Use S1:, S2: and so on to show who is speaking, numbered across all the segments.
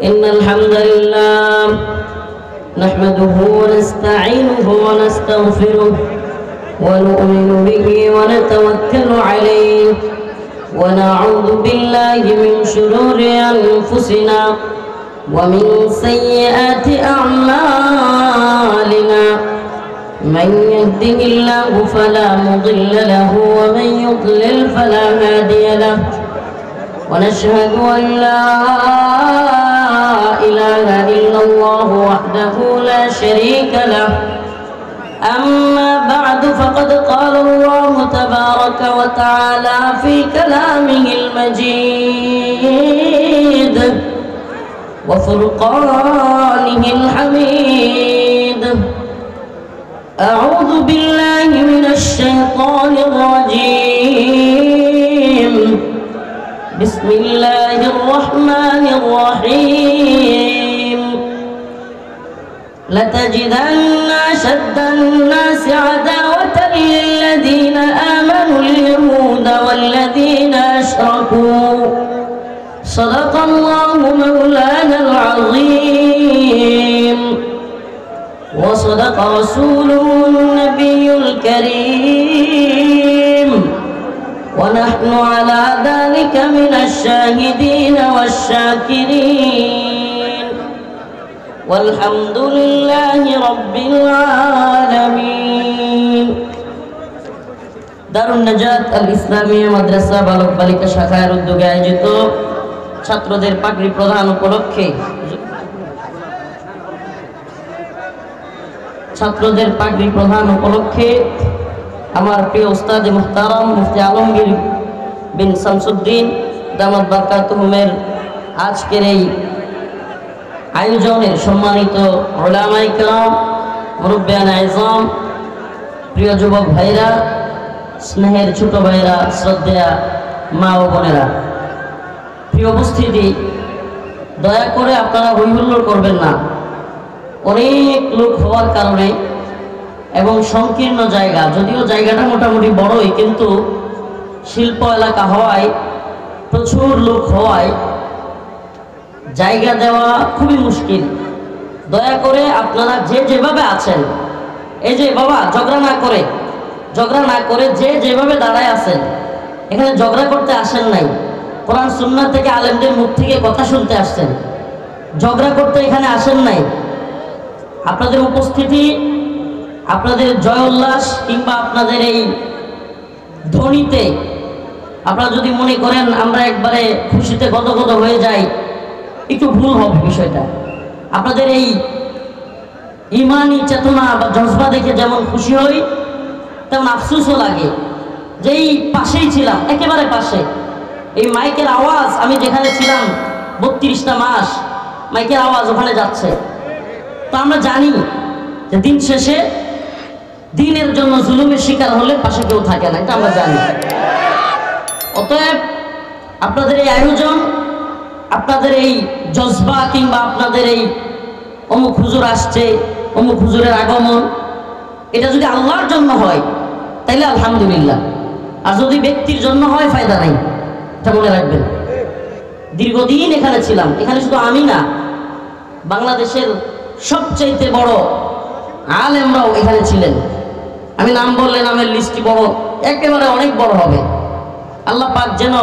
S1: إن الحمد لله نحمده ونستعينه ونستغفره ونؤمن به ونتوكل عليه ونعوذ بالله من شرور أنفسنا ومن سيئات أعمالنا من يهده الله فلا مضل له ومن يضلل فلا هادي له ونشهد أن لا إله إلا الله وحده لا شريك له أما بعد فقد قال الله تبارك وتعالى في كلامه المجيد وفرقانه الحميد أعوذ بالله من الشيطان الرجيم بسم الله الرحمن الرحيم لتجدن أشد الناس عداوة للذين آمنوا اليهود والذين أشركوا صدق الله مولانا العظيم وصدق رسوله النبي الكريم ونحن على ذلك من الشاهدين والشاكرين والحمد لله رب العالمين দারুন নাজাত আল ইসলামিয়া মাদ্রাসা বালক বালিকা শাখার উদ্যোগে আয়োজিত ছাত্রদের পাগড়ি প্রদান উপলক্ষে আমার প্রিয় উস্তাদ মুহতারাম মুফতি আলমগীর বিন শামসুদ্দিন দামাত বারকাতুহুমের আজকের এই আয়োজনের সম্মানিত উলামায়ে কেরাম, মুরব্বিয়ান আযম, প্রিয় যুবক ভাইরা, স্নেহের ছোট ভাইরা, শ্রদ্ধেয়া মা ও বোনেরা, প্রিয় উপস্থিতি, দয়া করে আপনারা হইহুল্লোড় করবেন না। অনেক লোক হওয়ার কারণে এবং সংকীর্ণ জায়গা, যদিও জায়গাটা মোটামুটি বড়ই, কিন্তু শিল্প এলাকা হওয়ায়, প্রচুর লোক হওয়ায় জায়গা দেওয়া খুবই মুশকিল। দয়া করে আপনারা যে যেভাবে আছেন, এই যে বাবা ঝগড়া না করে যে যেভাবে দাঁড়ায় আছেন, এখানে ঝগড়া করতে আসেন নাই, কোরআন সুন্নাহ থেকে আলেমদের মুখ থেকে কথা শুনতে আসছেন, ঝগড়া করতে এখানে আসেন নাই। আপনাদের উপস্থিতি, আপনাদের জয় উল্লাস কিংবা আপনাদের এই ধ্বনিতে আপনারা যদি মনে করেন আমরা একবারে খুশিতে গদগদ হয়ে যাই, একটু ভুল হবে বিষয়টা। আপনাদের এই ইমানি চেতনা বা জজবা দেখে যেমন খুশি হই, তেমন আফসোসও লাগে যে এই পাশেই ছিলাম, একেবারে পাশে। এই মাইকের আওয়াজ, আমি যেখানে ছিলাম 32টা মাস মাইকের আওয়াজ ওখানে যাচ্ছে। তো আমরা জানি যে দিন শেষে দিনের জন্য জুলুমের শিকার হলে পাশে কেউ থাকে না, এটা আমরা জানি। অতএব আপনাদের এই আয়োজন, আপনাদের এই জজবা কিংবা আপনাদের এই অমুক হুজুর আসছে, অমুক হুজুরের আগমন, এটা যদি আল্লাহর জন্য হয় তাইলে আলহামদুলিল্লাহ, আর যদি ব্যক্তির জন্য হয় ফায়দা নাই, এটা মনে রাখবেন। দীর্ঘদিন এখানে ছিলাম, এখানে শুধু আমি না, বাংলাদেশের সবচাইতে বড় আলেমরাও এখানে ছিলেন। আমি নাম বললে নামের লিস্টটি বড়, একেবারে অনেক বড় হবে। আল্লাহ পাক যেন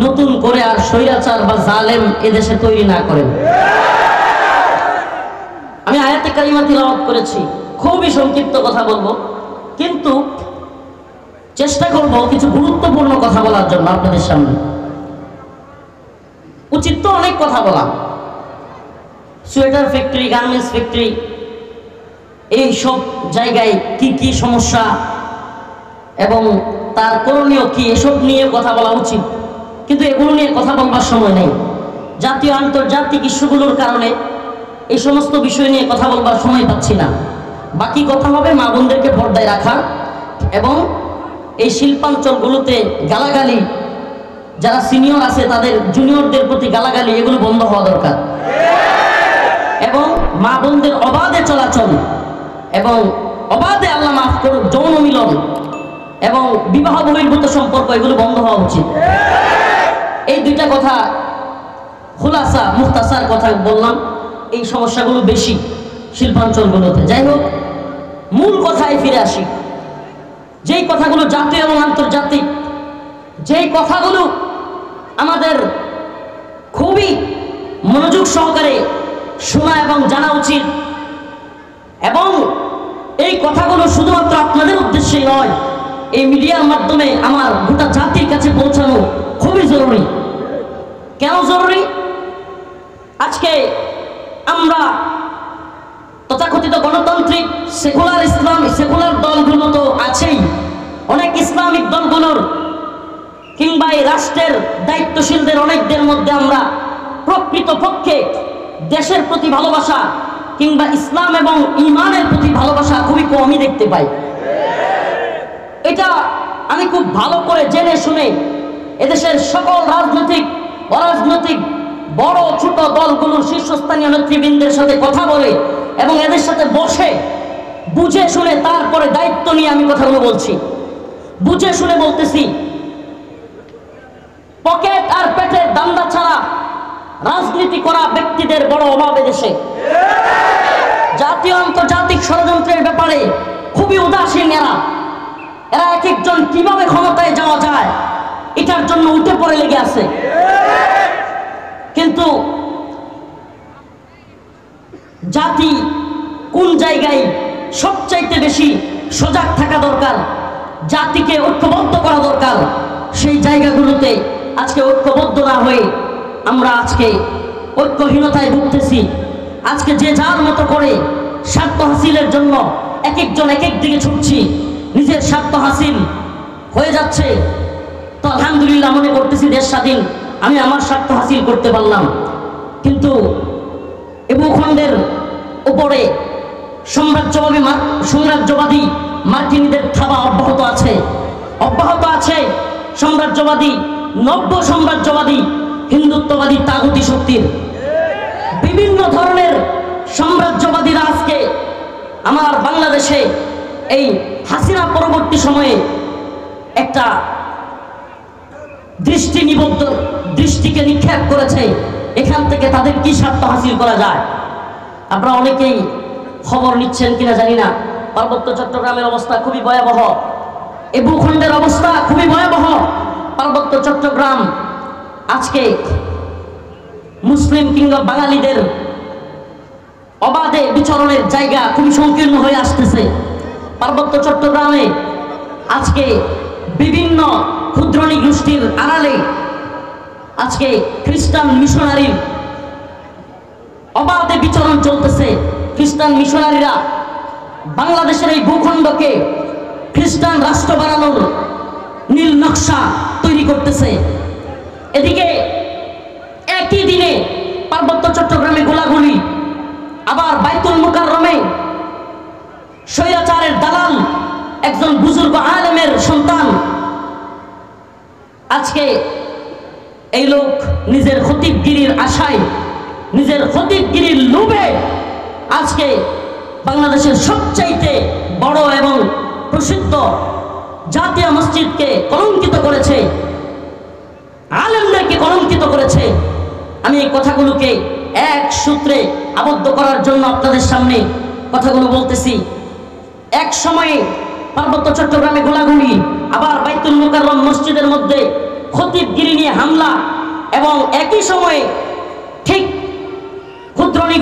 S1: নতুন করে আর স্বৈরাচার বা জালেম এদেশে তৈরি না করেন। আমি আয়াতে কারিমা তিলাওয়াত করেছি, খুবই সংক্ষিপ্ত কথা বলবো, কিন্তু চেষ্টা করব কিছু গুরুত্বপূর্ণ কথা বলার জন্য আপনাদের সামনে। উচিত তো অনেক কথা বলা, সোয়েটার ফ্যাক্টরি, গার্মেন্টস ফ্যাক্টরি, এই সব জায়গায় কি কি সমস্যা এবং তার করণীয় কি, এসব নিয়ে কথা বলা উচিত, কিন্তু এগুলো নিয়ে কথা বলবার সময় নেই। জাতীয় আন্তর্জাতিক ইস্যুগুলোর কারণে এই সমস্ত বিষয় নিয়ে কথা বলবার সময় পাচ্ছি না। বাকি কথা হবে মা বোনদেরকে পর্দায় রাখা এবং এই শিল্পাঞ্চলগুলোতে গালাগালি, যারা সিনিয়র আছে তাদের জুনিয়রদের প্রতি গালাগালি, এগুলো বন্ধ হওয়া দরকার। এবং মা বোনদের অবাধে চলাচল এবং অবাধে, আল্লাহ মাফ করুক, যৌন মিলন এবং বিবাহ বহির্ভূত সম্পর্ক, এগুলো বন্ধ হওয়া উচিত। এই দুইটা কথা খুলাসা মুখতাসার কথা বললাম, এই সমস্যাগুলো বেশি শিল্পাঞ্চলগুলোতে। যাই হোক, মূল কথায় ফিরে আসি। যেই কথাগুলো জাতীয় এবং আন্তর্জাতিক, যেই কথাগুলো আমাদের খুবই মনোযোগ সহকারে শোনা এবং জানা উচিত, এবং এই কথাগুলো শুধুমাত্র আপনাদের উদ্দেশ্যে নয়, এই মিডিয়ার মাধ্যমে আমার গোটা জাতির কাছে পৌঁছানো খুবই জরুরি। কেন জরুরি? আজকে আমরা তথাকথিত গণতান্ত্রিক সেকুলার দলগুলো তো আছেই, অনেক ইসলামিক দলগুলোর কিংবা এই রাষ্ট্রের দায়িত্বশীলদের অনেকদের মধ্যে আমরা প্রকৃতপক্ষে দেশের প্রতি ভালোবাসা কিংবা ইসলাম এবং ঈমানের প্রতি ভালোবাসা খুবই কমই দেখতে পাই। এটা আমি খুব ভালো করে জেনে শুনে এদেশের সকল রাজনৈতিক অরাজনৈতিক বড় ছোট দলগুলোর শীর্ষস্থানীয় নেতৃবৃন্দের সাথে কথা বলে এবং এদের সাথে বসে বুঝে শুনে তারপরে দায়িত্ব নিয়ে আমি কথাগুলো বলছি। বুঝে শুনে বলতেছি, পকেট আর পেটের দান্দা ছাড়া রাজনীতি করা ব্যক্তিদের বড় অভাব দেশে। জাতীয় আন্তর্জাতিক ষড়যন্ত্রের ব্যাপারে খুবই উদাসীন এরা এক একজন কিভাবে ক্ষমতায় যাওয়া যায় এটার জন্য উঠে পড়ে লেগে আছে। কিন্তু জাতি কোন জায়গায় সবচাইতে বেশি সজাগ থাকা দরকার, জাতিকে ঐক্যবদ্ধ করা দরকার, সেই জায়গাগুলোতে আজকে ঐক্যবদ্ধ না হয়ে আমরা আজকে ঐক্যহীনতায় ভুগতেছি। আজকে যে যার মতো করে স্বার্থ হাসিলের জন্য এক একজন এক এক দিকে ছুটছি, নিজের স্বার্থ হাসিল হয়ে যাচ্ছে। তো আলহামদুলিল্লাহ মনে করতেছি দেশ স্বাধীন, আমি আমার স্বার্থ হাসিল করতে পারলাম। কিন্তু এ ভূখণ্ডের উপরে সাম্রাজ্যবাদী মার্কিনীদের থাবা অব্যাহত আছে। সাম্রাজ্যবাদী নব্য সাম্রাজ্যবাদী হিন্দুত্ববাদী তাগুতি শক্তির বিভিন্ন ধরনের সাম্রাজ্যবাদীরা আজকে আমার বাংলাদেশে এই হাসিনা পরবর্তী সময়ে একটা দৃষ্টিকে নিক্ষেপ করেছে। এখান থেকে তাদের কি স্বার্থ হাসিল করা যায়? আপনারা অনেকেই খবর নিচ্ছেন কিনা জানি না, পার্বত্য চট্টগ্রামের অবস্থা খুবই ভয়াবহ, এ ভূখণ্ডের অবস্থা খুবই ভয়াবহ। পার্বত্য চট্টগ্রাম আজকে মুসলিম কিংবা বাঙালিদের অবাধে বিচরণের জায়গা খুবই সংকীর্ণ হয়ে আসতেছে। পার্বত্য চট্টগ্রামে আজকে বিভিন্ন ক্ষুদ্রণী গোষ্ঠীর আড়ালে আজকে খ্রিস্টান মিশনারির অবাধে বিচরণ চলতেছে। খ্রিস্টান মিশনারিরা বাংলাদেশের এই ভূখণ্ডকে খ্রিস্টান রাষ্ট্র বানানোর নীল নকশা তৈরি করতেছে। এদিকে একই দিনে পার্বত্য চট্টগ্রামে গোলাগুলি, আবার বাইতুল মুকাররমে স্বৈরাচারের দালাল একজন বুজুর্গ আলেমের সন্তান আজকে এই লোক নিজের খতিবগিরির আশায়, নিজের খতিবগিরির লোভে আজকে বাংলাদেশের সবচাইতে বড় এবং প্রসিদ্ধ জাতীয় মসজিদকে কলঙ্কিত করেছে, আলেমদেরকে কলঙ্কিত করেছে। আমি এই কথাগুলোকে এক সূত্রে আবদ্ধ করার জন্য আপনাদের সামনে কথাগুলো বলতেছি। এক সময়ে পার্বত্য চট্টগ্রামে গোলাগুলি, আবার বাইতুল মুকাররম মসজিদের মধ্যে খতিবগিরি নিয়ে হামলা, এবং একই সময়ে ঠিক ক্ষুদ্রণী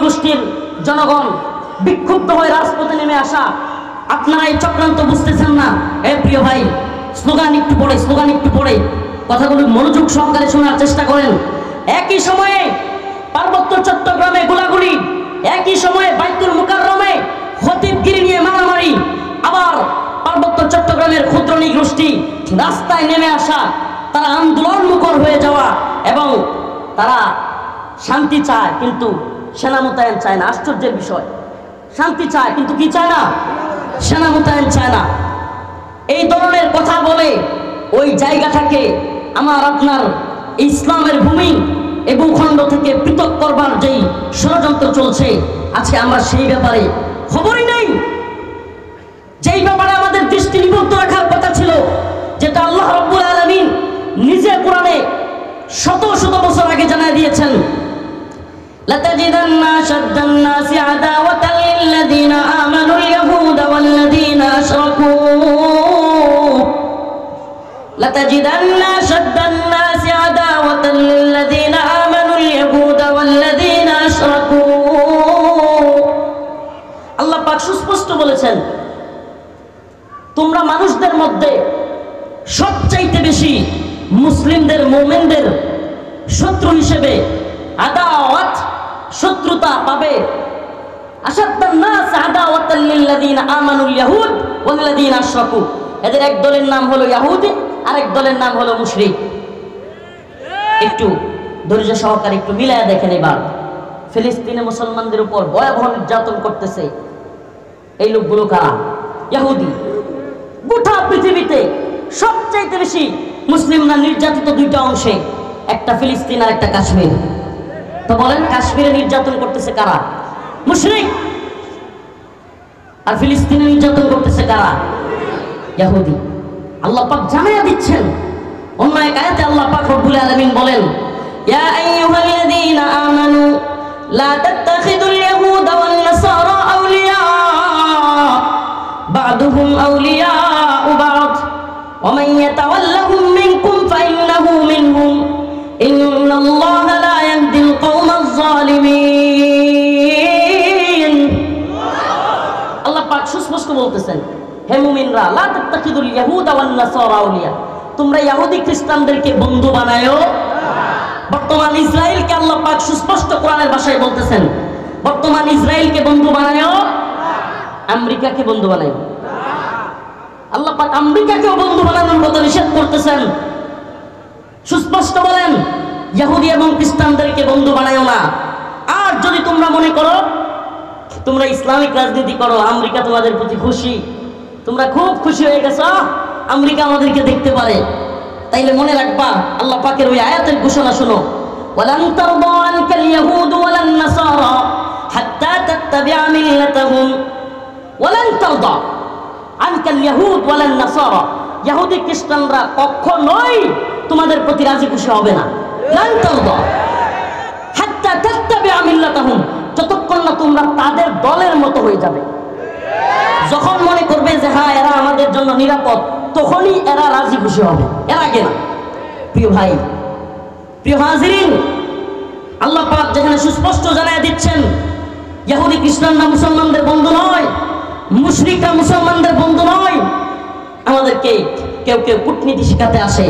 S1: গোষ্ঠীর জনগণ বিক্ষুব্ধ হয়ে রাজপথে নেমে আসা। আপনারা এই চক্রান্ত বুঝতেছেন না। প্রিয় ভাই, স্লোগান একটু পড়ে কথাগুলো মনোযোগ সহকারে শোনার চেষ্টা করেন। একই সময়ে পার্বত্য চট্টগ্রামে গোলাগুলি, একই সময়ে বাইতুল মুকাররমে খতিবগিরি নিয়ে মারামারি, আবার পার্বত্য চট্টগ্রামের ক্ষুদ্রণী গোষ্ঠী রাস্তায় নেমে আসা, তারা আন্দোলন মুখর হয়ে যাওয়া, এবং তারা শান্তি চায় কিন্তু সেনা মোতায়েন চায় না। আশ্চর্যের বিষয়, শান্তি চায় কিন্তু কি চায় না? সেনা মোতায়েন চায় না। এই ধরনের কথা বলে ওই জায়গাটাকে আমার আপনার ইসলামের ভূমি এ ভূখণ্ড থেকে পৃথক করবার যেই ষড়যন্ত্র চলছে, আজকে আমরা সেই ব্যাপারে খবরই নেই। যেই ব্যাপারে আমাদের দৃষ্টি নিবদ্ধ রাখার কথা ছিল, যেটা আল্লাহ রাব্বুল আলামিন নিজে কোরআনে শত শত বছর আগে জানাই দিয়েছেন, লাতাজিদান্না আশাদ্দান নাসি আদাওয়াতাল লিল্লাযিনা আমানুল ইয়াহুদা ওয়াল্লাযিনা আশরাকু লাতাজিদান্না আশাদ্দান নাসি আদাওয়াতাল লিল্লাযিনা আমানুল ইয়াহুদা ওয়াল্লাযিনা আশরাকু। আল্লাহ পাক সুস্পষ্ট বলেছেন, তোমরা মানুষদের মধ্যে সবচাইতে বেশি মুসলিমদের মুমিনদের শত্রু হিসেবে আদাওয়াত শত্রুতা পাবে। আশাদ্দান নাস আদাওয়াতাল লিল্লাযিনা আমানুল ইয়াহুদ ওয়াল্লাযিনা আশরাকু। এদের এক দলের নাম হলো ইহুদি, আরেক দলের নাম হলো মুশরিক। একটু ধৈর্য সহকারে একটু মিলায়া দেখেন। এবার ফিলিস্তিনে মুসলমানদের উপর ভয়াবহ নির্যাতন করতেছে এই লোকগুলো কারা? ইহুদি। গোটা পৃথিবীতে সবচাইতে বেশি মুসলিমরা নির্যাতিত দুইটা অংশে, একটা ফিলিস্তিন আর একটা কাশ্মীর। তো বলেন, কাশ্মীরে নির্যাতন করতেছে কারা? মুশরিক। আর ফিলিস্তিনে নির্যাতন করতেছে কারা? ইহুদি। আল্লাহ পাক জানাইয়া দিচ্ছেন অন্য এক আয়াতে। আল্লাহ পাক রব্বুল আলামিন বলেন, ইয়া আইয়ুহাল্লাযীনা আমানু লা তাত্তাখিযুল ইয়াহুদা ওয়ান নাসারা আউলিয়া বা'দুহুম আউলিয়াউ বা'দ ওয়া মান ইয়াতাওয়াল্লাহুম মিনকুম ফাইন্নাহু মিনহুম ইন্নাল্লাহা লা ইয়াহদিল কওমাজ যালিমিন। আল্লাহ পাক সুস্পষ্ট বলতেছেন, হে মুমিনরা, লা তাত্তাখিযুল ইয়াহুদা ওয়ান নাসারা আউলিয়া, তোমরা ইহুদি খ্রিস্টানদেরকে বন্ধু বানায়ো। বর্তমান ইসরায়েলকে আল্লাহ পাক সুস্পষ্ট কোরআনের ভাষায় বলতেছেন, বর্তমান ইসরায়েলকে বন্ধু বানায়ো, আমেরিকাকে বন্ধু বানায়ো। আল্লাহ পাক আমেরিকাকেও বন্ধু বানানোর কথা নিষেধ করতেছেন। সুস্পষ্ট বলেন, ইহুদি এবং খ্রিস্টানদেরকে বন্ধু বানায়ো না। আর যদি তোমরা মনে করো তোমরা ইসলামিক রাজনীতি করো, আমেরিকা তোমাদের প্রতি খুশি, তোমরা খুব খুশি হয়ে গেছো, আমেরিকা আমাদেরকে দেখতে পারে, তাইলে মনে রাখবা আল্লাহ পাকের ওই আয়াতের ঘোষণা শোনো, ওয়ালান তারদা আনকাল ইয়াহুদু ওয়ালান নাসারা হাত্তা তাত্তাবিআ মিল্লাতাহুম। ওয়ালান তারদা আনকাল ইয়াহুদ ওয়ালান নাসারা, ইহুদি খ্রিস্টানরা কখনোই তোমাদের প্রতি রাজি খুশি হবে না। লান তারদা হাত্তা তাত্তাবিআ মিল্লাতাহুম, যতক্ষণ না তোমরা তাদের দলের মতো হয়ে যাবে। যখন মনে করবে যে হ্যাঁ এরা আমাদের জন্য নিরাপদ, তখনই এরা রাজি খুশি হবে, এর আগে না। প্রিয় ভাই, প্রিয় হাজিরিন, আল্লাহ পাক যেখানে সুস্পষ্ট জানায় দিচ্ছেন ইহুদি খ্রিস্টানরা মুসলমানদের বন্ধু নয়, মুশরিকরা মুসলমানদের বন্ধু নয়। আমাদেরকে কেউ কেউ কূটনীতি শিখাতে আসে,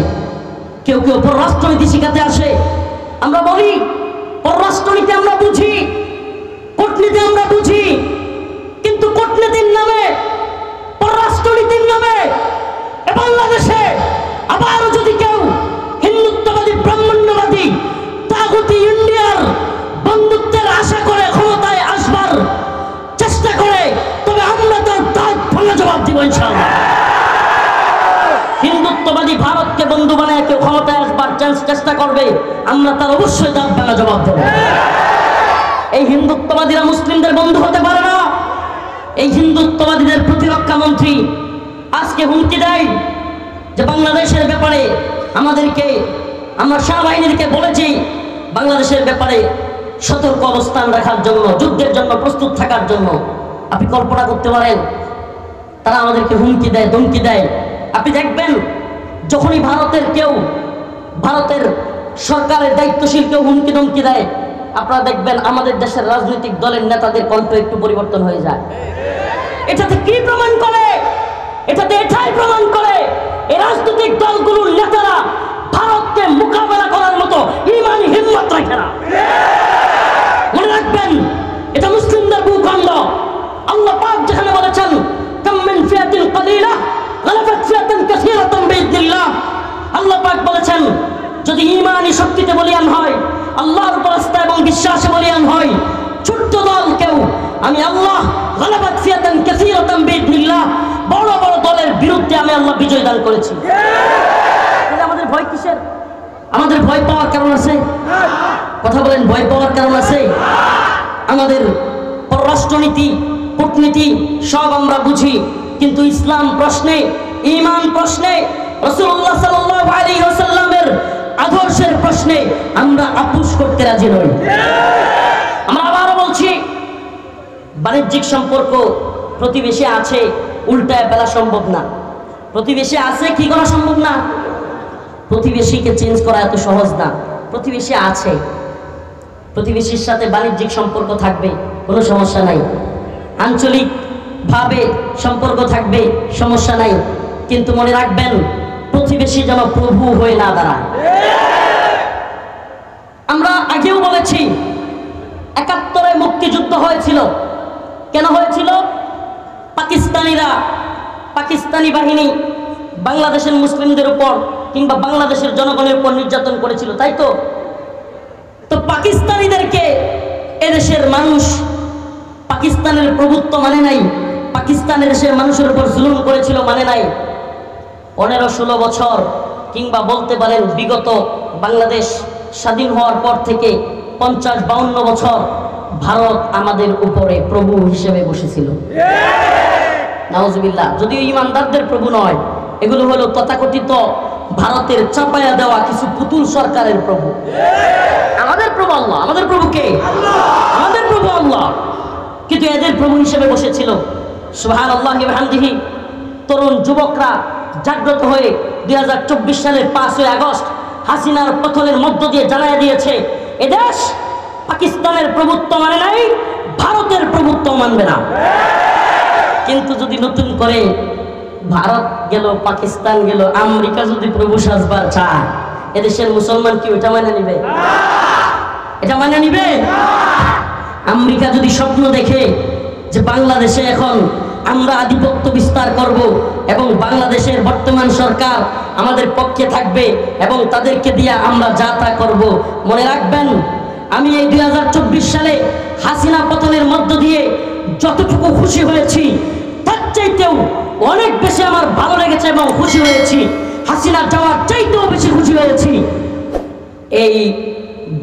S1: কেউ কেউ পররাষ্ট্রনীতি শিখাতে আসে। আমরা বলি পররাষ্ট্রনীতি আমরা বুঝি, কূটনীতি আমরা বুঝি, কিন্তু কূটনীতির নামে, পররাষ্ট্রনীতির নামে বাংলাদেশে আবারও যদি কেউ হিন্দুত্ববাদী, ব্রাহ্মণ্যবাদী, তাগুতি ইন্ডিয়ার বন্ধুত্বের আশা করে ক্ষমতায় আসবার চেষ্টা করে, তবে আমরা তার দাঁত ভাঙা জবাব দিব ইনশাআল্লাহ। হিন্দুত্ববাদী ভারতকে বন্ধু বানায় কেউ ক্ষমতায় আসবার চেষ্টা করবে, আমরা তার অবশ্যই দাঁত ভাঙা জবাব দেব। এই হিন্দুত্ববাদীরা মুসলিমদের বন্ধু হতে পারে না। এই হিন্দুত্ববাদীদের প্রতিরক্ষা মন্ত্রী আজকে হুমকি দেয় যে বাংলাদেশের ব্যাপারে আমাদেরকে, আমরা সেনাবাহিনীকে বলেছি বাংলাদেশের ব্যাপারে সতর্ক অবস্থান রাখার জন্য, যুদ্ধের জন্য প্রস্তুত থাকার জন্য। আপনি কল্পনা করতে পারেন তারা আমাদেরকে হুমকি দেয়, ধমকি দেয়। আপনি দেখবেন যখনই ভারতের সরকারের দায়িত্বশীল কেউ হুমকি ধমকি দেয়, আপনারা দেখবেন আমাদের দেশের রাজনৈতিক দলের নেতাদের কণ্ঠ একটু পরিবর্তন হয়ে যায়। এটাতে কি প্রমাণ করে? এটাতে এটাই প্রমাণ করে এই রাজনৈতিক দলগুলোর নেতারা ভারতকে মোকাবেলা করার মতো ইমানি হিম্মত রাখে না। মনে রাখবেন, এটা মুসলিমদের ভূখণ্ড। আল্লাহ পাক যেখানে বলেছেন কাম মিন ফিয়াতিন কালিলা গালাবাত ফিয়াতান কাসীরাতান বিইذনিল্লাহ, আল্লাহ পাক বলেছেন যদি ইমানি শক্তিতে বলিয়ান হয়, আল্লাহর উপর আস্থা এবং বিশ্বাসে বলিয়ান হয়, ছোট্ট দল কেউ, আমি আল্লাহ গালাবাত ফিয়াতান কাসীরাতান বিইذনিল্লাহ, বড় বড় দলের বিরুদ্ধে আমি আল্লাহ বিজয় দান করেছি। তাহলে আমাদের ভয় কিসের? আমাদের ভয় পাওয়ার কারণ আছে? কথা বলেন, ভয় পাওয়ার কারণ আছে? আমাদের পররাষ্ট্রনীতি, কূটনীতি সব আমরা বুঝি, কিন্তু ইসলাম প্রশ্নে, ঈমান প্রশ্নে রাসূলুল্লাহ সাল্লাল্লাহু আলাইহি ওয়াসাল্লামের আদর্শের প্রশ্নে আমরা আপোষ করতে রাজি নই। আমরা আবারও বলছি, বাণিজ্যিক সম্পর্ক প্রতিবেশী আছে, উল্টায় ফেলা সম্ভব না। প্রতিবেশী আছে, কি করা সম্ভব না? প্রতিবেশীকে চেঞ্জ করা এত সহজ না। প্রতিবেশী আছে, প্রতিবেশীর সাথে বাণিজ্যিক সম্পর্ক থাকবে, কোনো সমস্যা নাই। আঞ্চলিক ভাবে সম্পর্ক থাকবে, সমস্যা নাই। কিন্তু মনে রাখবেন, প্রতিবেশী যেন প্রভু হয়ে না দাঁড়ায়। আমরা আগেও বলেছি, ৭১-এ মুক্তিযুদ্ধ হয়েছিল। কেন হয়েছিল? পাকিস্তানি বাহিনী বাংলাদেশের মুসলিমদের উপর কিংবা বাংলাদেশের জনগণের উপর নির্যাতন করেছিল, তাই তো? তো পাকিস্তানিদেরকে এদেশের মানুষ পাকিস্তানের প্রভুত্ব মানে নাই, পাকিস্তানের দেশের মানুষের উপর জুলুম করেছিল মানে নাই। ১৫-১৬ বছর কিংবা বলতে পারেন বিগত বাংলাদেশ স্বাধীন হওয়ার পর থেকে ৫০-৫২ বছর ভারত আমাদের উপরে প্রভু হিসেবে বসেছিল। নাউজুবিল্লাহ। যদিও ইমানদারদের প্রভু নয়, এগুলো হলো তথাকথিত ভারতের চাপায়া দেওয়া কিছু পুতুল সরকারের প্রভু। আমাদের প্রভু আল্লাহ। আমাদের প্রভু কে? আমাদের প্রভু আল্লাহ। কিন্তু এদের প্রভু হিসেবে বসেছিল। সুবহানাল্লাহি ওয়া বিহামদিহি। তরুণ যুবকরা জাগ্রত হয়ে ২০২৪ সালের ৫ই আগস্ট হাসিনার পতনের মধ্য দিয়ে জানায় দিয়েছে, এদেশ পাকিস্তানের প্রভুত্ব মানে নাই, ভারতের প্রভুত্ব মানবে না। কিন্তু যদি নতুন করে ভারত গেল, পাকিস্তান গেল, আমেরিকা যদি প্রভু সাজবার চায়, এদেশের মুসলমান কি ওইটা মানে নিবে? এটা মানে নিবে? আমেরিকা যদি স্বপ্ন দেখে যে বাংলাদেশে এখন আমরা আধিপত্য বিস্তার করব এবং বাংলাদেশের বর্তমান সরকার আমাদের পক্ষে থাকবে এবং তাদেরকে দিয়ে আমরা যা তা করব, মনে রাখবেন, আমি এই ২০২৪ সালে হাসিনা পতনের মধ্য দিয়ে যতটুকু খুশি হয়েছি, তার চাইতেও অনেক বেশি আমার ভালো লেগেছে এবং খুশি হয়েছি, হাসিনা যাওয়ার চাইতেও বেশি খুশি হয়েছি এই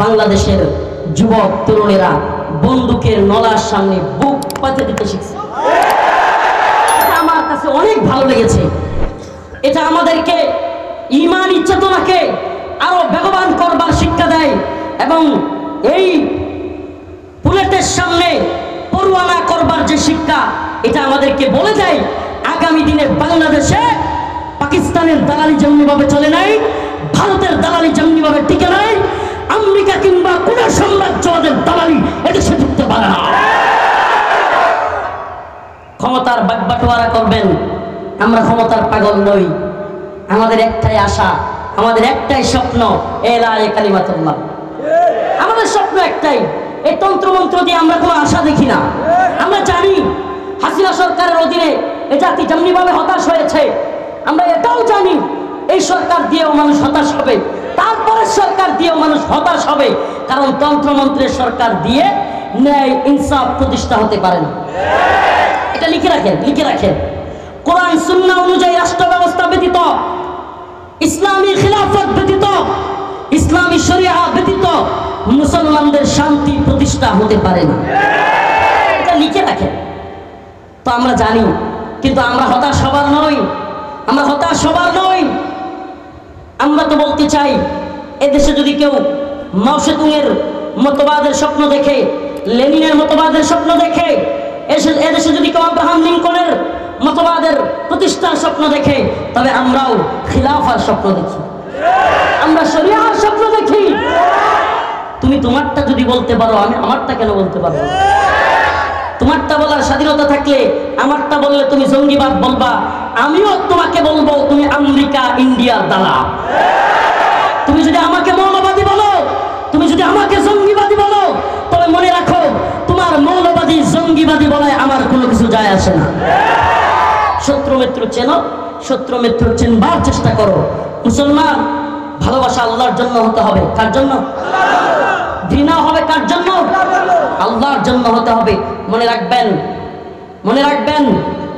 S1: বাংলাদেশের যুবক তরুণেরা বন্দুকের নলার সামনে বুক পাতে দিতে শিখছে। এটা আমার কাছে অনেক ভালো লেগেছে। এটা আমাদেরকে ঈমানি চেতনাকে আরো বেগবান করবার শিক্ষা দেয় এবং এই বুলেটের সামনে পরোয়ানা করবার যে শিক্ষা, এটা আমাদেরকে বলে দেয় আগামী দিনে বাংলাদেশে পাকিস্তানের দালালি যেমনিভাবে চলে নাই, ভারতের দালালি যেমনিভাবে টিকে নাই, আমেরিকা কিংবা কোন সাম্রাজ্যবাদের দালালি এদেশে ঢুকতে পারে না। ক্ষমতার বাগবাটোয়ারা করবেন, আমরা ক্ষমতার পাগল নই। আমাদের একটাই আশা, আমাদের একটাই স্বপ্ন, এলায়ে কালিমাতুল্লাহ। আমাদের স্বপ্ন একটাই। এই তন্ত্রমন্ত্র দিয়ে আমরা কোনো আশা দেখি না। আমরা জানি হাসিনা সরকারের অধীনে এই জাতি যেমনিভাবে হতাশ হয়েছে, আমরা এটাও জানি এই সরকার দিয়েও মানুষ হতাশ হবে, তারপরে সরকার দিয়েও মানুষ হতাশ হবে, কারণ তন্ত্রমন্ত্রের সরকার দিয়ে ন্যায় ইনসাফ প্রতিষ্ঠা হতে পারে না। এটা লিখে রাখেন, লিখে রাখেন। কোরআন সুন্নাহ অনুযায়ী রাষ্ট্র ব্যবস্থা ব্যতীত, ইসলামী খিলাফত ব্যতীত, ইসলামী শরিয়া ব্যতীত মুসলমানদের শান্তি প্রতিষ্ঠা হতে পারে না। এটা লিখে রাখেন। তো আমরা জানি, কিন্তু আমরা হতাশ হবার নই, আমরা হতাশ হবার নই। আমরা তো বলতে চাই, এদেশে যদি কেউ মাও সেতুংয়ের মতবাদের স্বপ্ন দেখে, লেনিনের মতবাদের স্বপ্ন দেখে, এদেশে যদি কেউ আব্রাহাম লিঙ্কনের মতবাদের প্রতিষ্ঠার স্বপ্ন দেখে, তবে আমরাও খিলাফার স্বপ্ন দেখি, আমরা শরিয়ার স্বপ্ন দেখি। তুমি তোমারটা যদি বলতে পারো, আমি আমারটা কেন বলতে পারবো? তোমারটা বলার স্বাধীনতা থাকলে আমারটা বললে তুমি জঙ্গিবাদ বলবা, আমিও তোমাকে বলবো তুমি আমেরিকা ইন্ডিয়ার দালাল। তুমি যদি আমাকে মৌলবাদী বলো, তুমি যদি আমাকে জঙ্গিবাদী বলো, তবে মনে রাখো তোমার মৌলবাদী জঙ্গিবাদী বলায় আমার কোনো কিছু যায় আসে না। শত্রু মিত্র চেনো, শত্রু মিত্র চেনবার চেষ্টা করো। মুসলমান, ভালোবাসা আল্লাহর জন্য হতে হবে। কার জন্য? ঘৃণা হবে কার জন্য? আল্লাহর জন্য হতে হবে। মনে রাখবেন, মনে রাখবেন,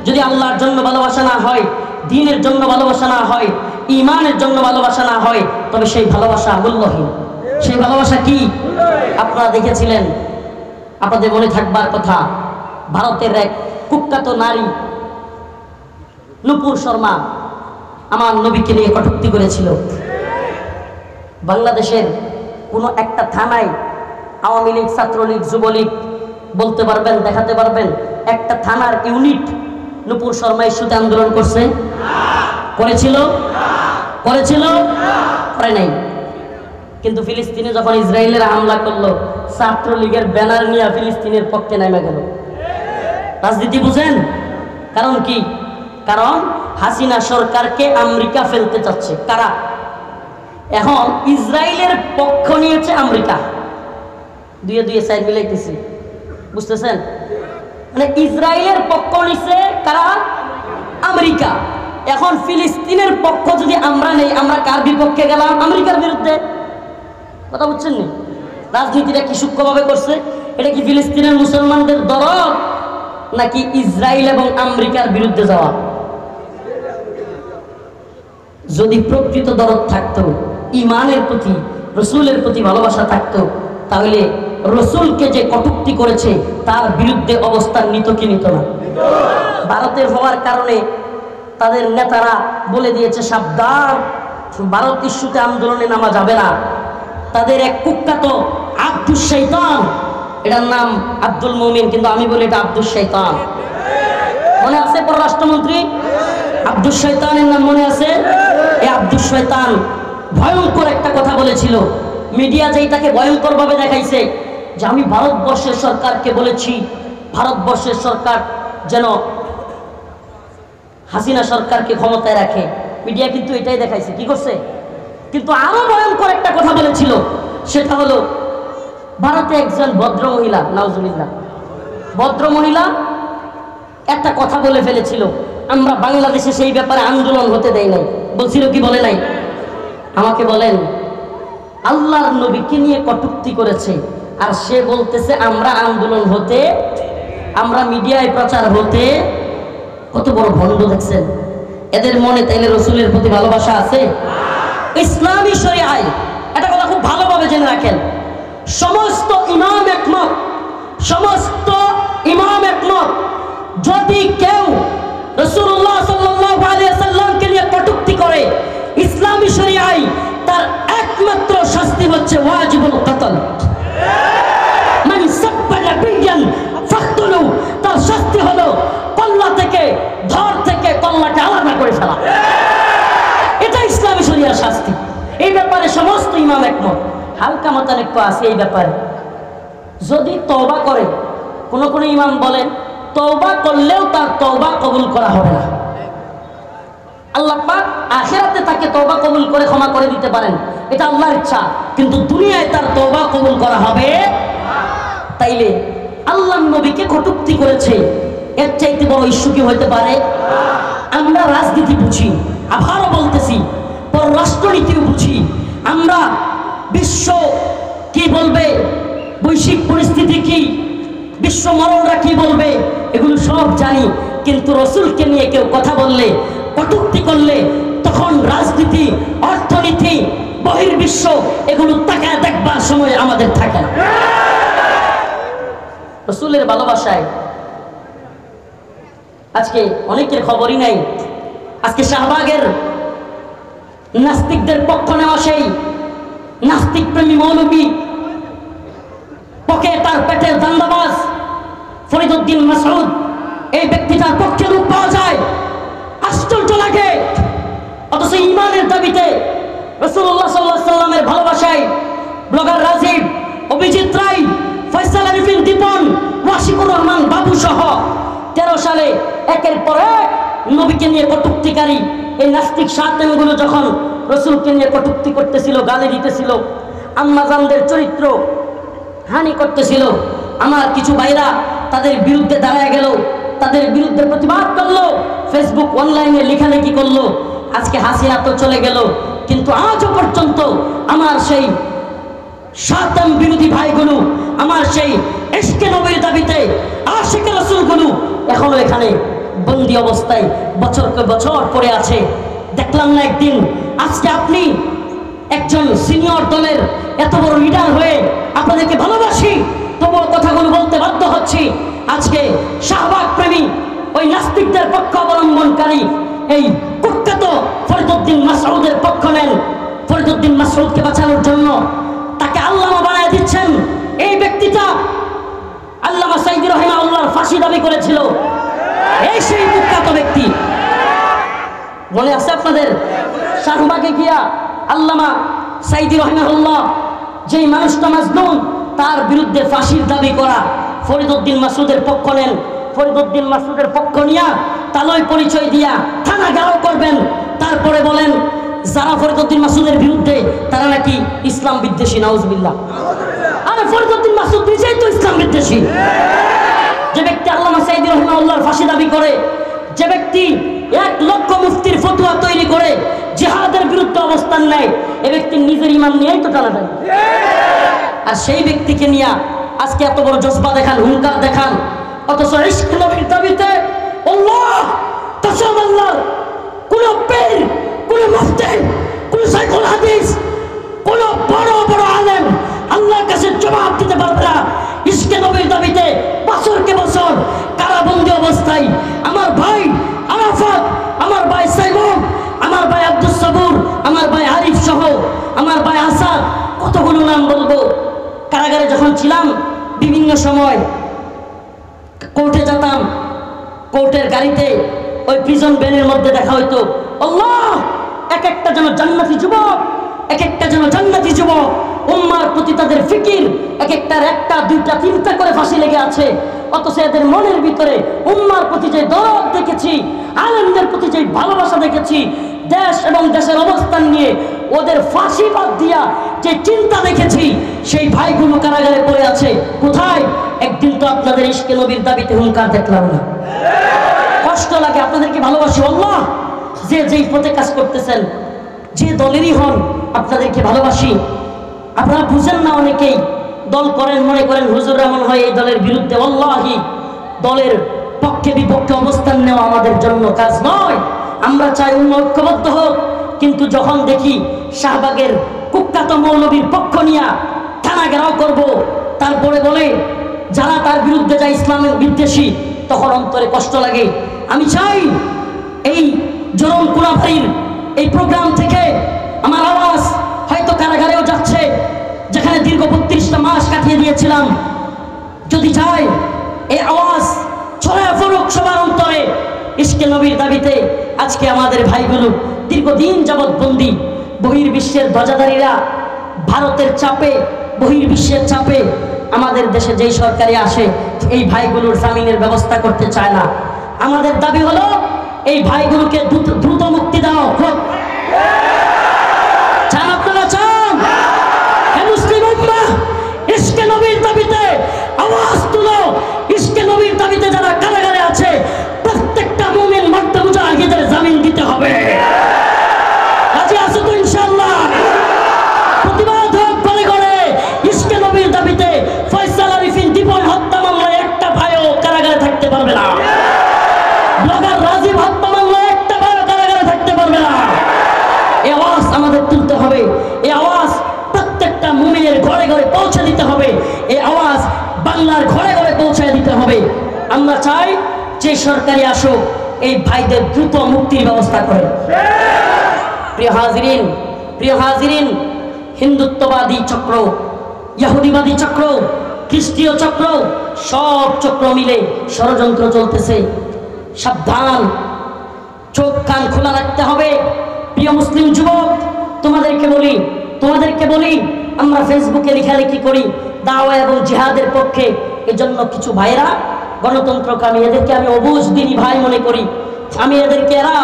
S1: যদি আল্লাহর জন্য ভালোবাসা না হয়, দ্বীনের জন্য ভালোবাসা না হয়, ঈমানের জন্য ভালোবাসা না হয়, তবে সেই ভালোবাসা মূল্যহীন। সেই ভালোবাসা কি? আপনারা দেখেছিলেন, আপনাদের মনে থাকবার কথা, ভারতের এক কুখ্যাত নারী নূপুর শর্মা আমার নবীকে নিয়ে কটূক্তি করেছিল। বাংলাদেশের কোনো একটা থানায় আওয়ামী লীগ, ছাত্রলীগ, যুবলীগ বলতে পারবেন, দেখাতে পারবেন একটা থানার ইউনিট নূপুর শর্মা ইস্যুতে আন্দোলন করছে? করেছিল? করে নাই। কিন্তু ফিলিস্তিনে যখন ইসরায়েলের হামলা করলো, ছাত্রলীগের ব্যানার নিয়ে ফিলিস্তিনের পক্ষে নেমে গেল। রাজনীতি বুঝেন? কারণ কি? কারণ হাসিনা সরকারকে আমেরিকা ফেলতে চাচ্ছে। কারা? এখন ইসরায়েলের পক্ষ নিয়েছে আমেরিকা, দুয়ে দুয়ে সাইড মিলাইতেছি, বুঝতেছেন? মানে ইসরায়েলের পক্ষ নিছে কারা? আমেরিকা। এখন ফিলিস্তিনের পক্ষ যদি আমরা নেই, আমরা কার বিপক্ষে গেলাম? আমেরিকার বিরুদ্ধে। কথা বুঝছেন নি? রাজনীতিটা কি সূক্ষ্মভাবে করছে? এটা কি ফিলিস্তিনের মুসলমানদের দরদ, নাকি ইসরায়েল এবং আমেরিকার বিরুদ্ধে যাওয়া? যদি প্রকৃত দরদ থাকতো, ইমানের প্রতি, রসুলের প্রতি ভালোবাসা থাকতো, তাহলে রসুলকে যে কটূক্তি করেছে তার বিরুদ্ধে অবস্থান নিত কি নিত না? ভারতের হওয়ার কারণে তাদের নেতারা বলে দিয়েছে সাবধান, ভারত ইস্যুতে আন্দোলনে নামা যাবে না। তাদের এক কুখ্যাত আব্দুল শৈতান, এটার নাম আব্দুল মুমিন, কিন্তু আমি বলি এটা আব্দুল শৈতান। মনে আছে পররাষ্ট্রমন্ত্রী আব্দুল শৈতানের নাম মনে আছে? এই আব্দুল শৈতান ভয়ঙ্কর একটা কথা বলেছিল। মিডিয়া যেটাকে ভয়ঙ্কর ভাবে দেখাইছে যে আমি ভারতবর্ষের সরকারকে বলেছি ভারতবর্ষের সরকার যেন হাসিনা সরকারকে ক্ষমতায় রাখে। মিডিয়া কিন্তু এটাই দেখাইছে। কি করছে? কিন্তু আরো ভয়ঙ্কর একটা কথা বলেছিল, সেটা হলো ভারতে একজন ভদ্র মহিলা, নাউজুবিল্লাহ, ভদ্র মহিলা একটা কথা বলে ফেলেছিল, আমরা বাংলাদেশে সেই ব্যাপারে আন্দোলন হতে দেই নাই। বলছিল কি বলে নাই? আমাকে বলেন, আল্লাহর নবীকে নিয়ে কটূক্তি করেছে আর সে বলতেছে আমরা আন্দোলন হতে, আমরা মিডিয়ায় প্রচার হতে। কত বড় ভণ্ড দেখছেন এদের মনে। তাইলে রসুলের প্রতি ভালোবাসা আছে? ইসলামী শরিয়ায় এটা কথা খুব ভালোভাবে জেনে রাখেন, সমস্ত ইমাম একমত, সমস্ত ইমাম একমত, যদি কেউ রাসূলুল্লাহ সাল্লাল্লাহু আলাইহি ওয়াসাল্লামকে নিয়ে কটূক্তি করে, ইসলামী শরিয়ায় তার একমাত্র শাস্তি হচ্ছে ওয়াজিবুল কতল। মান সাব্বা নাবিয়ান ফাকতুলু, তার শাস্তি হলো কল্লা থেকে, ধর থেকে কল্লাকে আলাদা করে ফেলা। এটা ইসলামী শরিয়ার শাস্তি। এই ব্যাপারে সমস্ত ইমাম একমত। হালকা মতানৈক্য আছে এই ব্যাপারে। যদি তওবা করে, কোন কোন ইমাম বলেন তওবা করলেও তার তওবা কবুল করা হবে না। আল্লাহ পাক আখিরাতে তাকে তওবা কবুল করে ক্ষমা করে দিতে পারেন, এটা আল্লাহর ইচ্ছা, কিন্তু দুনিয়ায় তার তওবা কবুল করা হবে। তাইলে আল্লাহর নবীকে কটূক্তি করেছে, এর চাইতে বড় ইস্যু কি হতে পারে? আমরা রাজনীতি বুঝি, আবারও বলতেছি, পররাষ্ট্রনীতিও বুঝি, আমরা বিশ্ব কি বলবে, বৈশ্বিক পরিস্থিতি কি, বিশ্ব মরণরা কি বলবে, এগুলো সব জানি। কিন্তু রসুলকে নিয়ে কেউ কথা বললে, কটূক্তি করলে, তখন রাজনীতি, অর্থনীতি, বহির্বিশ্ব এগুলো তাকায় দেখবার সময় আমাদের থাকে না। রসুলের ভালোবাসায় আজকে অনেকের খবরই নাই। আজকে শাহবাগের নাস্তিকদের পক্ষ নেওয়া সেই নাস্তিক প্রেমী মৌলবী, পকে তার পেটের দান্দাবাজ ফরিদউদ্দিন মাসউদ, এই ব্যক্তিটার পক্ষে রূপ পাওয়া যায়, আশ্চর্য লাগে। অথচ ইমানের দাবিতে রাসূলুল্লাহ সাল্লাল্লাহু আলাইহি সাল্লামের ভালোবাসায় ব্লগার রাজীব, অভিজিৎ রায়, ফয়সাল আরিফিন দীপন, ওয়াশিকুর রহমান বাবু সহ 13 সালে একের পর এক নবীকে নিয়ে কটূক্তিকারী এই নাস্তিক শায়তানগুলো যখন রসুলকে নিয়ে কটূক্তি করতেছিল, গালি দিতেছিল, আম্মাজানদের চরিত্র হানি করতেছিল, আমার কিছু ভাইরা তাদের বিরুদ্ধে দাঁড়ায় গেল, তাদের বিরুদ্ধে প্রতিবাদ করলো, ফেসবুক অনলাইনে লেখালেখি করলো। আজকে হাসিনা তো চলে গেল, কিন্তু আজও পর্যন্ত আমার সেই শায়তান বিরোধী ভাইগুলো, আমার সেই ইশকে নবীর দাবিতে আশিক রাসূলগুলো এখনো এখানে বন্দী অবস্থায় বছরকে বছর পড়ে আছে। দেখলাম না একদিন, আজকে আপনি একজন সিনিয়র দলের এত বড় লিডার হয়ে আপনাদেরকে ভালোবাসি, তবুও কথাগুলো বলতে বাধ্য হচ্ছি। আজকে শাহবাগ প্রেমী ওই নাস্তিকদের পক্ষ অবলম্বনকারী এই কুখ্যাত ফরিদউদ্দিন মাসউদের পক্ষ নেন, ফরিদউদ্দিন মাসউদকে বাঁচানোর জন্য তাকে আল্লামা বানায় দিচ্ছেন। এই ব্যক্তিটা আল্লামা সাঈদী রাহিমাহুল্লাহর ফাঁসি দাবি করেছিল। এই সেই কুখ্যাত ব্যক্তি, মনে আছে আপনাদের? শাহবাগে গিয়া আল্লামা সাঈদী রাহিমাহুল্লাহ যেই মানুষটা মাজলুম তার বিরুদ্ধে ফাঁসির দাবি করা, ফরিদউদ্দিন মাসউদের পক্ষ নেন। ফরিদউদ্দিন মাসউদের পক্ষ নিয়া তালয় পরিচয় দিয়া থানা ঘেরাও করবেন। তারপরে বলেন যারা ফরিদউদ্দিন মাসউদের বিরুদ্ধে তারা নাকি ইসলাম বিদ্বেষী। নাউজুবিল্লাহ। আরে ফরিদউদ্দিন মাসউদ নিজেই তো ইসলাম বিদ্বেষী। যে ব্যক্তি আল্লামা সাঈদী রাহিমাহুল্লাহর ফাঁসি দাবি করে, যে ব্যক্তি 1 লক্ষ মুফতির ফতোয়া তৈরি করে জিহাদের বিরুদ্ধে অবস্থান নেয়, এ ব্যক্তি নিজের ঈমান নিয়েই তো টানাটানি। আর সেই ব্যক্তিকে নিয়ে আজকে এত বড় জজবা দেখান, হুঙ্কার দেখান, অথচ ইশক নবীর দাবিতে আল্লাহ কসম আল্লাহ কোন পীর, কোন মুফতি, কোন শাইখুল হাদিস, কোন বড় বড় আলেম আল্লাহর কাছে জবাব দিতে পারবে না। ইশক নবীর দাবিতে বছরকে বছর কারাবন্দী অবস্থায় আমার ভাই আরাফাত, আমার ভাই সাইমুম, আমার ভাই আব্দুস সাবুর, আমার ভাই আরিফ সহ আমার ভাই আসাদ, কতগুলো নাম বলবো। কারাগারে যখন ছিলাম বিভিন্ন সময় কোর্টে যেতাম, কোর্টের গাড়িতে ওই প্রিজন ভ্যানের মধ্যে দেখা হইতো আল্লাহ এক একটা যেন জান্নাতি যুবক, এক একটা যেন জান্নাতি যুবক, উম্মার প্রতি তাদের ফিকির, এক একটার 1টা 2টা 3টা করে ফাঁসি লেগে আছে। অথচ এদের মনের ভিতরে উম্মার প্রতি যে দরদ দেখেছি, আলেমদের প্রতি যে ভালোবাসা দেখেছি, দেশ এবং দেশের অবস্থান নিয়ে ওদের ফাঁসি বাদ দিয়া যে চিন্তা দেখেছি, সেই ভাইগুলো কারাগারে পড়ে আছে। কোথায়? একদিন তো আপনাদের ইশকে নবীর দাবিতে হুঙ্কার দেখলাম না। কষ্ট লাগে। আপনাদেরকে ভালোবাসি আল্লাহ, যে যেই পথে কাজ করতেছেন, যে দলেরই হন, আপনাদেরকে ভালোবাসি। আপনারা বুঝেন না, অনেকেই দল করেন, মনে করেন হুজুররা মনে হয় এই দলের বিরুদ্ধে। আল্লাহি দলের পক্ষে বিপক্ষে অবস্থান নেওয়া আমাদের জন্য কাজ নয়। আমরা চাই ঐক্যবদ্ধ হোক, কিন্তু যখন দেখি শাহবাগের কুখ্যাত মৌলবীর পক্ষ নিয়ে থানা ঘেরাও করব, তারপরে বলে যারা তার বিরুদ্ধে যায় ইসলামের বিদ্বেষী, তখন অন্তরে কষ্ট লাগে। আমি চাই এই জরম কুনাফারির এই প্রোগ্রাম থেকে আমার আওয়াজ হয়তো কারাগারেও যাচ্ছে, যেখানে দীর্ঘ 32টা মাস কাটিয়ে দিয়েছিলাম। যদি চাই এই আওয়াজ ছড়ায় পড়ুক সবার অন্তরে। ইশকে নবীর দাবিতে আজকে আমাদের ভাইগুলো দীর্ঘদিন যাবৎ বন্দী। বহির্বিশ্বের ধ্বজাধারীরা ভারতের চাপে, বহির্বিশ্বের চাপে আমাদের দেশে যেই সরকারি আসে, এই ভাইগুলোর জামিনের ব্যবস্থা করতে চায় না। আমাদের দাবি হলো এই ভাইগুলোকে দ্রুত মুক্তি দাও হোক। চান আপনারা? চান? মুসলিম উম্মাহ ইশকে নবীর দাবিতে আওয়াজ তুলো। ইশকে নবীর দাবিতে যারা কারাগারে আছে, প্রত্যেকটা মুমিন মর্দে মুজাহিদের জামিন দিতে হবে। রাজি আছো তো ইনশাআল্লাহ? প্রতিবাদ হোক করে করে। ইশকে নবীর দাবিতে ফয়সাল আরিফিন দীপন হত্যা মামলায় একটা ভাইও কারাগারে থাকতে পারবে না। ব্লগার রাজীব হত্যা মামলায় একটা ভাইও কারাগারে থাকতে পারবে না। এই আওয়াজ আমাদের তুলতে হবে। এই আওয়াজ প্রত্যেকটা মুমিনের ঘরে ঘরে পৌঁছে দিতে হবে। এই আওয়াজ বাংলার ঘরে ঘরে পৌঁছে দিতে হবে। আমরা চাই যে সরকারি আসুক, এই ভাইদের দ্রুত মুক্তির ব্যবস্থা করে। প্রিয় হাজিরিন, হিন্দুত্ববাদী চক্র, ইহুদিবাদী চক্র, খ্রিস্টীয় চক্র, সব চক্র মিলে ষড়যন্ত্র চলতেছে। সাবধান, চোখ কান খোলা রাখতে হবে। প্রিয় মুসলিম যুবক, তোমাদেরকে বলি আমরা ফেসবুকে লেখালেখি করি দাওয়া এবং জিহাদের পক্ষে। এজন্য কিছু ভাইরা গণতন্ত্রকামী, এদেরকে আমি অবুঝ দিনী ভাই মনে করি। আমি এরা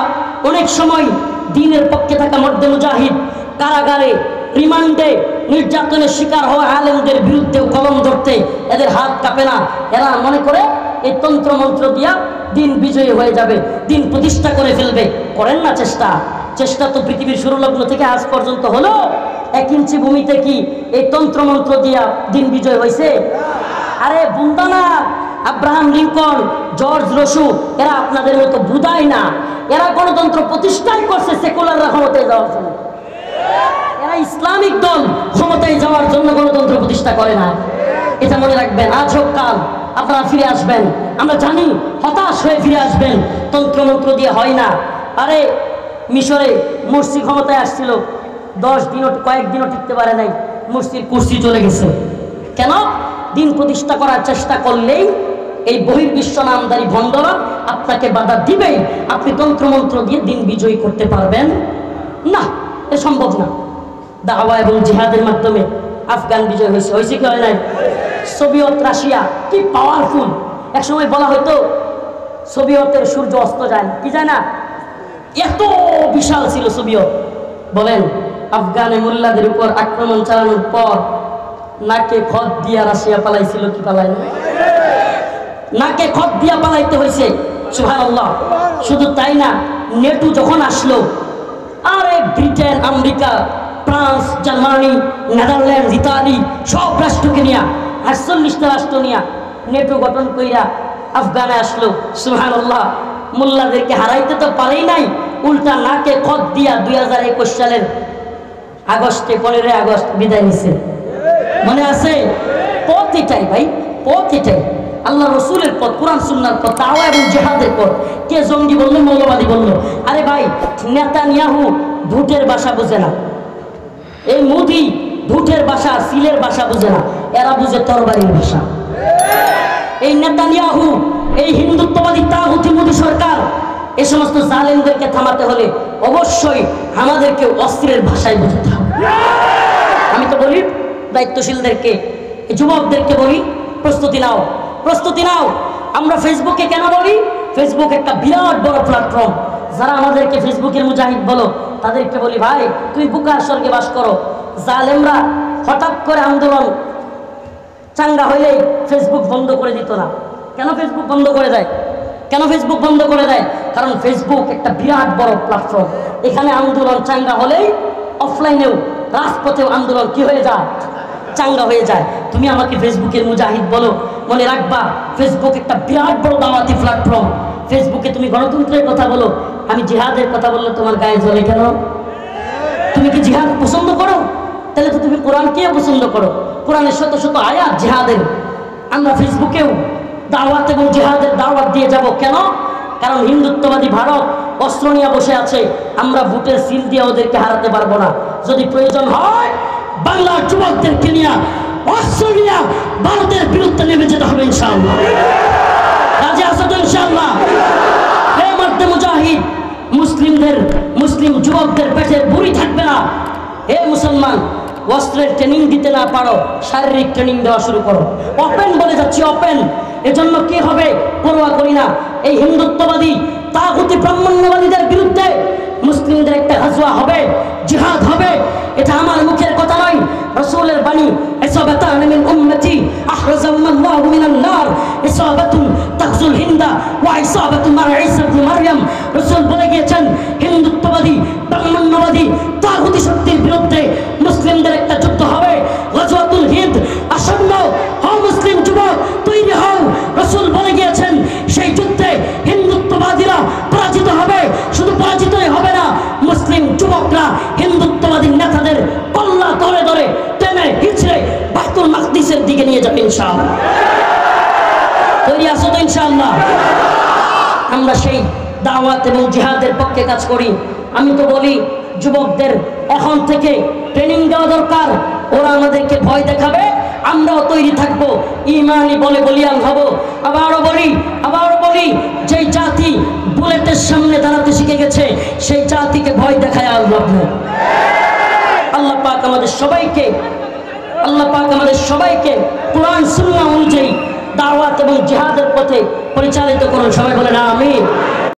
S1: অনেক সময় দ্বীনের পক্ষে থাকা মর্দে মুজাহিদ কারাগারে, রিমান্ডে নির্যাতনের শিকার হওয়া আলেমদের বিরুদ্ধেও কলম ধরতে এদের হাত কাঁপে না। এরা মনে করে এই তন্ত্র মন্ত্র দিয়া দিন বিজয়ী হয়ে যাবে, দিন প্রতিষ্ঠা করে ফেলবে। করেন না চেষ্টা তো পৃথিবীর শুরুলগ্ন থেকে আজ পর্যন্ত হলো। 1 ইঞ্চি ভূমিতে কি এই তন্ত্র মন্ত্র দিয়া দিন বিজয় হয়েছে? আরে বুন্দা না, আব্রাহাম লিঙ্কন, জর্জ রসু, এরা আপনাদের মতো বুদাই না। এরা গণতন্ত্র প্রতিষ্ঠাই করছে সেকুলাররা ক্ষমতায় যাওয়ার জন্য। এরা ইসলামিক দল ক্ষমতায় যাওয়ার জন্য গণতন্ত্র প্রতিষ্ঠা করে না। এটা মনে রাখবেন। আজ হোক কাল আপনারা ফিরে আসবেন, আমরা জানি। হতাশ হয়ে ফিরে আসবেন। তন্ত্রমন্ত্র দিয়ে হয় না। আরে মিশরে মুরসি ক্ষমতায় আসছিল, 10 দিনও কয়েকদিনও টিকতে পারে নাই, মসজিদ কুর্সি চলে গেছে। কেন? দিন প্রতিষ্ঠা করার চেষ্টা করলেই এই বহির্বিশ্ব নামদারি ভণ্ডরা আপনাকে বাধা দিবেই। আপনি তন্ত্রমন্ত্র দিয়ে দিন বিজয়ী করতে পারবেন না, এ সম্ভব না। দাওয়া এবং জিহাদের মাধ্যমে আফগান বিজয় হয়েছে, হয়েছে কি হয় নাই? সোভিয়েত রাশিয়া কি পাওয়ারফুল! একসময় বলা হয়তো সোভিয়েতের সূর্য অস্ত যায়, কি যায় না, এত বিশাল ছিল সোভিয়েত। বলেন, আফগানে মোল্লাদের উপর আক্রমণ চালানোর পর নাকে খত দিয়া রাশিয়া পালাইছিল কি পালাই না? নাকে খত দিয়া পালাইতে হয়েছে। সুবহানাল্লাহ। শুধু তাই না, নেটো যখন আসলো, আরে Britain, America, France, Germany, Netherland, Italy সব রাষ্ট্রকে নিয়ে 48টা রাষ্ট্র নিয়ে নেটো গঠন কইরা আফগানে আসলো। সুবহানাল্লাহ। মোল্লাদেরকে হারাইতে তো পারেই নাই, উল্টা নাকে খত দিয়া 2021 সালের আগস্টে 15 আগস্ট বিদায় নিছে। মনে আছে? পথ এটাই ভাই, পথ এটাই। আল্লাহ রসুলের পথ, কোরআন সুন্নাহর পথ, দাওয়া এবং জিহাদের পথ। কে জঙ্গি বললো, মৌলবাদী বললো? আরে ভাই, নেতানিয়াহু ভুটের ভাষা বুঝে না, এই মোদি ভুটের ভাষা, সিলের ভাষা বুঝে না, এরা বুঝে তরবারির ভাষা। এই নেতানিয়াহু, এই হিন্দুত্ববাদী তাগুতি মোদি সরকার, এই সমস্ত জালেমদেরকে থামাতে হলে অবশ্যই আমাদেরকে অস্ত্রের ভাষায় বুঝতে হবে। আমি তো বলি দায়িত্বশীলদেরকে, যুবকদেরকে বলি, প্রস্তুতি নাও, প্রস্তুতি নাও। আমরা ফেসবুকে কেন বলি? ফেসবুক একটা বিরাট বড় প্ল্যাটফর্ম। যারা আমাদেরকে ফেসবুকের মুজাহিদ বলো, তাদেরকে বলি, ভাই তুমি বুকার স্বর্গে বাস করো। জালেমরা হঠাৎ করে আন্দোলন চাঙ্গা হইলেই ফেসবুক বন্ধ করে দিত না। কেন ফেসবুক বন্ধ করে দেয়? কেন ফেসবুক বন্ধ করে দেয়? কারণ ফেসবুক একটা বিরাট বড় প্ল্যাটফর্ম। এখানে আন্দোলন চাঙ্গা হলেই অফলাইনেও, রাজপথেও আন্দোলন কি হয়ে যায়? চাঙ্গা হয়ে যায়। তুমি আমাকে ফেসবুকের মুজাহিদ বলো, মনে রাখবা ফেসবুক একটা বিরাট বড় দাওয়াতি প্ল্যাটফর্ম। ফেসবুকে তুমি গণতন্ত্রের কথা বলো, আমি জিহাদের কথা বললে তোমার গায়ে জ্বলে কেন? তুমি কি জিহাদ পছন্দ করো? তাহলে তো তুমি কোরআনকে পছন্দ করো। কোরআনের শত শত আয়াত জিহাদের। আমরা ফেসবুকেও দাওয়াত এবং জিহাদের দাওয়াত দিয়ে যাব। কেন? কারণ হিন্দুত্ববাদী ভারত অস্ত্র নিয়ে বসে আছে। আমরা ভোটের সিল দিয়ে ওদেরকে হারাতে পারবো না। যদি প্রয়োজন হয় বাংলার যুবকদেরকে নিয়ে অস্ত্র নিয়ে ভারতের বিরুদ্ধে নেমে যেতে হবে ইনশাআল্লাহ। রাজি আছো তো ইনশাআল্লাহ? হে মর্দে মুজাহিদ, মুসলিম যুবকদের পেটে বুড়ি থাকবে না। হে মুসলমান, অস্ত্রের ট্রেনিং দিতে না পারো, শারীরিক ট্রেনিং দেওয়া শুরু করো। ওপেন বলে যাচ্ছি, ওপেন। এজন্য কি হবে পরোয়া করি না। এই হিন্দুত্ববাদী তাগুতি ব্রাহ্মণ্যবাদীদের বিরুদ্ধে মুসলিমদের একটা গাজওয়া হবে, জিহাদ হবে। এটা আমার মুখের কথা নয়, রাসূলের বাণী। ইসাবাতান মিন উম্মতি আহরাজাহুল্লাহু মিনান নার, ইসাবাতুন তাগজুল হিন্দা ওয়া ইসাবাতুন মা ঈসা ইবনে মারইয়াম। রাসূল বলে গিয়েছেন, হিন্দুত্ববাদী ব্রাহ্মণ্যবাদী তাগুতি শক্তির বিরুদ্ধে মুসলিমদের একটা যুদ্ধ হবে, গাজওয়াতুল হিন্দ আসন্ন। হও মুসলিম যুবক, তৈরি হও। রাসূল বলে গিয়েছেন, সেই যুদ্ধে হিন্দুত্ববাদীরা পরাজিত হবে। শুধু পরাজিতই হবে না, মুসলিম যুবকরা হিন্দুত্ববাদী নেতাদের কল্লা ধরে ধরে টেনে হিচড়ে বাইতুল মাকদিসের দিকে নিয়ে যাবে ইনশাআল্লাহ। তৈরি আছো তো ইনশাআল্লাহ? আমরা সেই দাওয়াত এবং জিহাদের পক্ষে কাজ করি। আমি তো বলি যুবকদের এখন থেকে ট্রেনিং দেওয়া দরকার। ওরা আমাদেরকে ভয় দেখাবে, আমরাও তৈরি থাকবো, ইমানি বলে বলিয়ান হব। আবারও বলি যেই জাতি বুলেটের সামনে দাঁড়াতে শিখে গেছে, সেই জাতিকে ভয় দেখায় আল্লাহ নেই। আল্লাহ পাক আমাদের সবাইকে কোরআন সুন্নাহ অনুযায়ী দাওয়াত এবং জিহাদের পথে পরিচালিত করুন। সবাই বলেন আমিন।